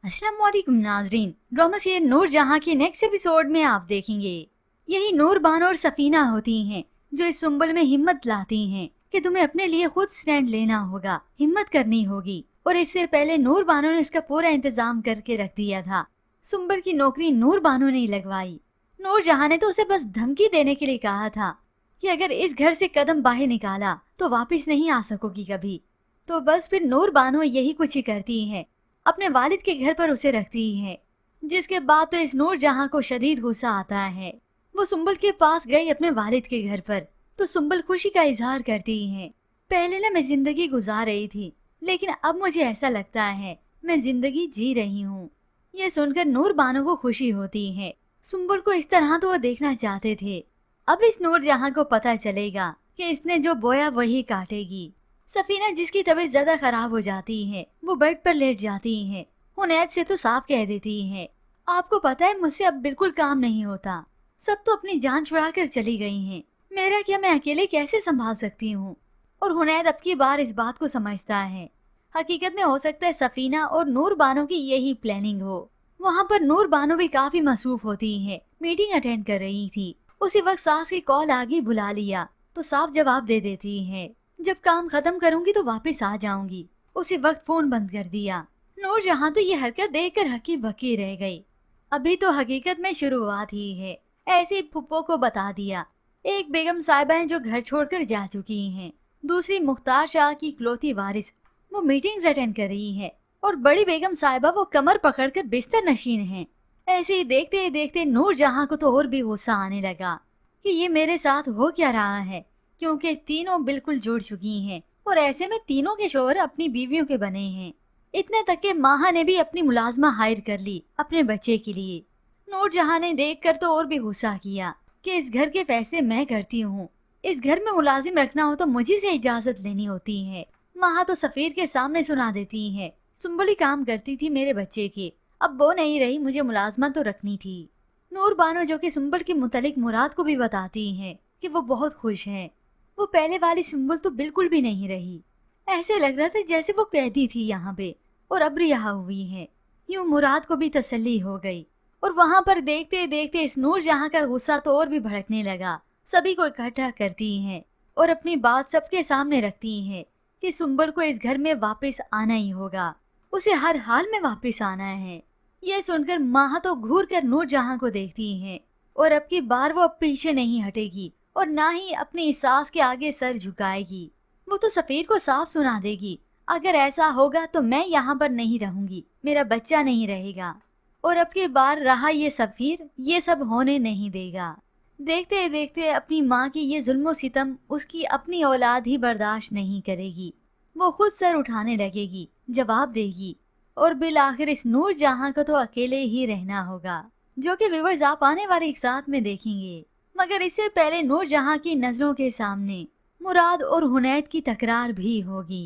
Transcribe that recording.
अस्सलाम वालेकुम नाजरीन, ड्रामा सीरियल नूर जहां के नेक्स्ट एपिसोड में आप देखेंगे यही नूर बानो और सफीना होती हैं जो इस सुंबल में हिम्मत लाती हैं कि तुम्हें अपने लिए खुद स्टैंड लेना होगा, हिम्मत करनी होगी। और इससे पहले नूर बानो ने इसका पूरा इंतजाम करके रख दिया था। सुंबल की नौकरी नूर बानो ने लगवाई। नूर जहां ने तो उसे बस धमकी देने के लिए कहा था कि अगर इस घर से कदम बाहर निकाला तो वापिस नहीं आ सकोगी कभी। तो बस फिर नूर बानो यही कुछ ही करती है, अपने वालिद के घर पर उसे रखती है। जिसके बाद तो इस नूर जहां को शदीद गुस्सा आता है। वो सुंबल के पास गई अपने वालिद के घर पर, तो सुंबल खुशी का इजहार करती है। पहले ना मैं जिंदगी गुजार रही थी, लेकिन अब मुझे ऐसा लगता है मैं जिंदगी जी रही हूँ। ये सुनकर नूर बानो को खुशी होती है। सुंबल को इस तरह तो वो देखना चाहते थे। अब इस नूर जहां को पता चलेगा कि इसने जो बोया वही काटेगी। सफीना जिसकी तबीयत ज्यादा खराब हो जाती है, वो बेड पर लेट जाती है। हुनैद से तो साफ कह देती है, आपको पता है मुझसे अब बिल्कुल काम नहीं होता। सब तो अपनी जान छुड़ा कर चली गई हैं। मेरा क्या, मैं अकेले कैसे संभाल सकती हूँ। और हुनैद अब की बार इस बात को समझता है। हकीकत में हो सकता है सफीना और नूर बानो की यही प्लानिंग हो। वहाँ पर नूर बानो भी काफी मसरूफ होती है, मीटिंग अटेंड कर रही थी। उसी वक्त सास की कॉल आगे बुला लिया तो साफ जवाब दे देती है, जब काम खत्म करूंगी तो वापस आ जाऊंगी। उसी वक्त फोन बंद कर दिया। नूर जहां तो ये हरकत देखकर हकी बकी रह गई। अभी तो हकीकत में शुरुआत ही है। ऐसे फुप्पो को बता दिया। एक बेगम साहिबा हैं जो घर छोड़कर जा चुकी हैं। दूसरी मुख्तार शाह की इकलौती वारिस, वो मीटिंग्स अटेंड कर रही है। और बड़ी बेगम साहिबा वो कमर पकड़कर बिस्तर नशीन है। ऐसे ही देखते देखते नूर जहां को तो और भी गुस्सा आने लगा कि ये मेरे साथ हो क्या रहा है, क्योंकि तीनों बिल्कुल जुड़ चुकी हैं और ऐसे में तीनों के शोहर अपनी बीवियों के बने हैं। इतने तक के माहा ने भी अपनी मुलाजमा हायर कर ली अपने बच्चे के लिए। नूर जहां ने देखकर तो और भी गुस्सा किया कि इस घर के फैसले मैं करती हूँ। इस घर में मुलाजिम रखना हो तो मुझे से इजाजत लेनी होती है। माहा तो सफीर के सामने सुना देती है, सुंबली काम करती थी मेरे बच्चे की, अब वो नहीं रही, मुझे मुलाजमा तो रखनी थी। नूर बानो जो कि सुंबल के मुतालिक मुराद को भी बताती है कि वो बहुत खुश है। वो पहले वाली सुंबल तो बिल्कुल भी नहीं रही। ऐसे लग रहा था जैसे वो कैदी थी यहाँ पे और अब रिहा हुई है। यूं मुराद को भी तसल्ली हो गई। और वहां पर देखते देखते इस नूर जहां का गुस्सा तो और भी भड़कने लगा। सभी को इकट्ठा करती है और अपनी बात सबके सामने रखती है कि सुंबल को इस घर में वापस आना ही होगा, उसे हर हाल में वापस आना है। यह सुनकर माहा तो घूर कर नूर जहां को देखती है और अब की बार वो अब पीछे नहीं हटेगी और ना ही अपनी सास के आगे सर झुकाएगी। वो तो सफीर को साफ सुना देगी, अगर ऐसा होगा तो मैं यहाँ पर नहीं रहूंगी, मेरा बच्चा नहीं रहेगा। और अब की बार रहा ये सफीर ये सब होने नहीं देगा। देखते देखते अपनी माँ की ये जुल्म सितम उसकी अपनी औलाद ही बर्दाश्त नहीं करेगी। वो खुद सर उठाने लगेगी, जवाब देगी और बिल आखिर इस नूर जहां को तो अकेले ही रहना होगा, जो कि व्यूअर्स आप आने वाले एक साथ में देखेंगे। मगर इससे पहले नूर जहां की नजरों के सामने मुराद और हुनैद की तकरार भी होगी।